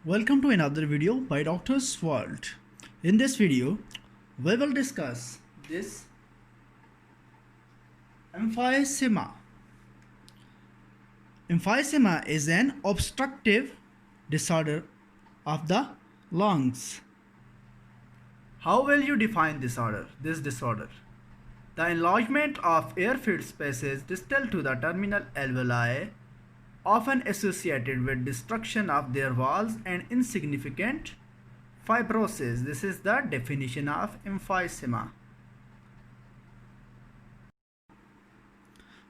Welcome to another video by Doctor's World. In this video, we will discuss this emphysema. Emphysema is an obstructive disorder of the lungs. How will you define this disorder? The enlargement of air-filled spaces distal to the terminal alveoli, often associated with destruction of their walls and insignificant fibrosis. This is the definition of emphysema.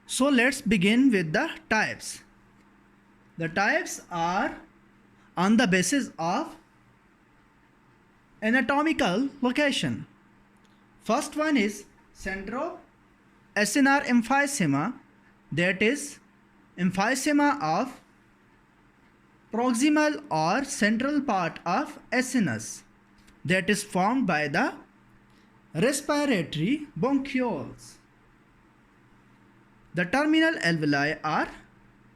So let's begin with the types. The types are on the basis of anatomical location. First one is centroacinar emphysema, that is emphysema of proximal or central part of acinus, that is formed by the respiratory bronchioles. The terminal alveoli are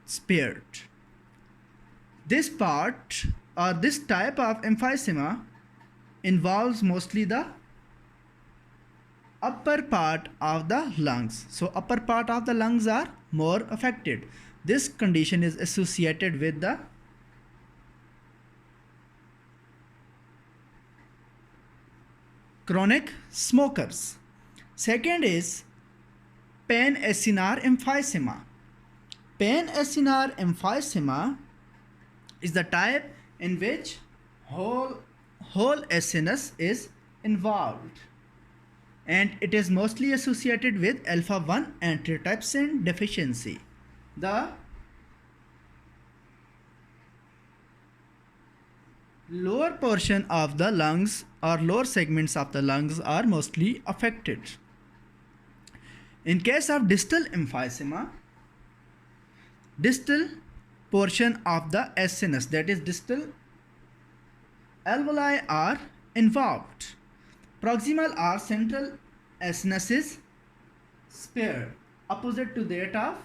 spared. This part or this type of emphysema involves mostly the upper part of the lungs. So upper part of the lungs are more affected. This condition is associated with the chronic smokers. Second is pan-acinar emphysema. Pan-acinar emphysema is the type in which whole acinus is involved, and it is mostly associated with alpha-1 antitrypsin deficiency. The lower portion of the lungs or lower segments of the lungs are mostly affected. In case of distal emphysema, distal portion of the acinus, that is distal alveoli, are involved. Proximal or central acinus is spared, opposite to that of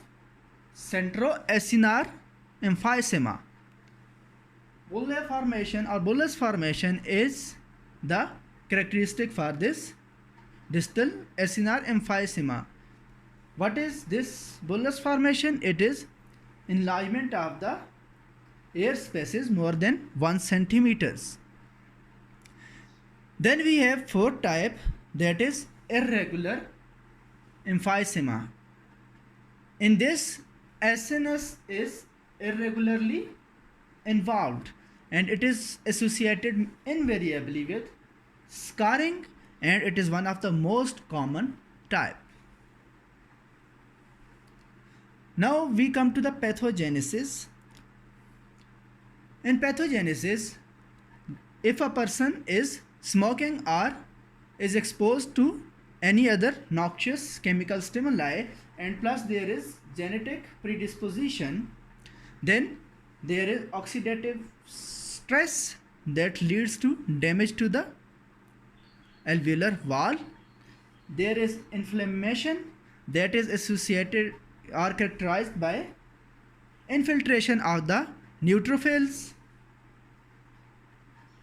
centroacinar emphysema. Bulle formation or bullous formation is the characteristic for this distal acinar emphysema. What is this bullous formation? It is enlargement of the air spaces more than 1 centimeters. Then we have fourth type, that is irregular emphysema. In this, acinus is irregularly involved and it is associated invariably with scarring, and it is one of the most common type. Now we come to the pathogenesis. In pathogenesis, if a person is smoking or is exposed to any other noxious chemical stimuli, and plus there is genetic predisposition, then there is oxidative stress that leads to damage to the alveolar wall. There is inflammation that is associated or characterized by infiltration of the neutrophils,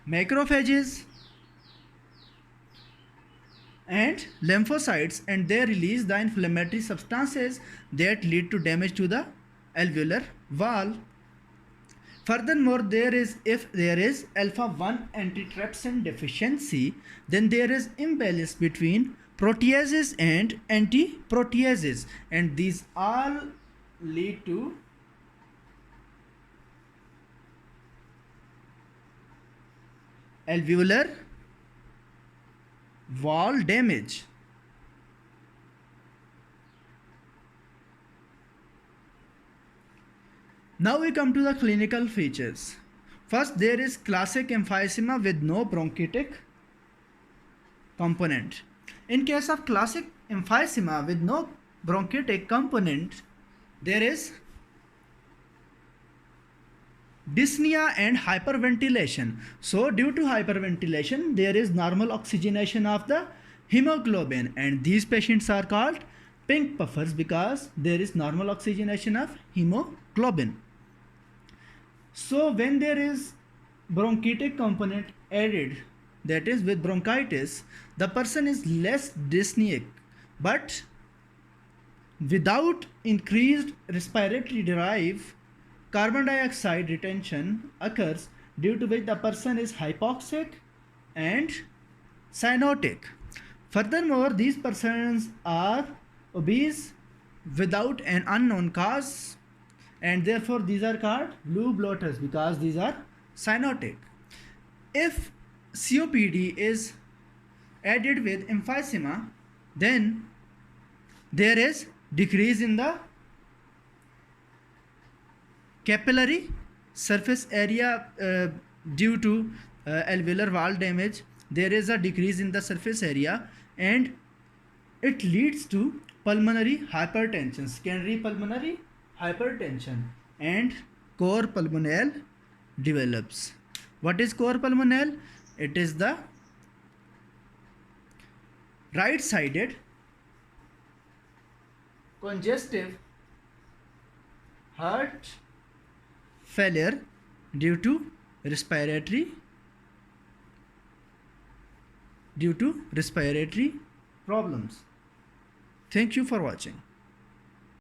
macrophages and lymphocytes, and they release the inflammatory substances that lead to damage to the alveolar wall. Furthermore, if there is alpha-1 antitrypsin deficiency, then there is imbalance between proteases and antiproteases, and these all lead to alveolar wall damage. Now we come to the clinical features. First, there is classic emphysema with no bronchitic component. In case of classic emphysema with no bronchitic component, there is dyspnea and hyperventilation. So due to hyperventilation, there is normal oxygenation of the hemoglobin, and these patients are called pink puffers because there is normal oxygenation of hemoglobin. So when there is bronchitic component added, that is with bronchitis, the person is less dyspneic, but without increased respiratory drive, carbon dioxide retention occurs, due to which the person is hypoxic and cyanotic. Furthermore, these persons are obese without an unknown cause, and therefore these are called blue bloaters because these are cyanotic. If COPD is added with emphysema, then there is decrease in the capillary surface area due to alveolar wall damage. There is a decrease in the surface area, and it leads to pulmonary hypertension, secondary pulmonary hypertension, and cor pulmonale develops. What is cor pulmonale? It is the right-sided congestive heart failure due to respiratory problems. Thank you for watching.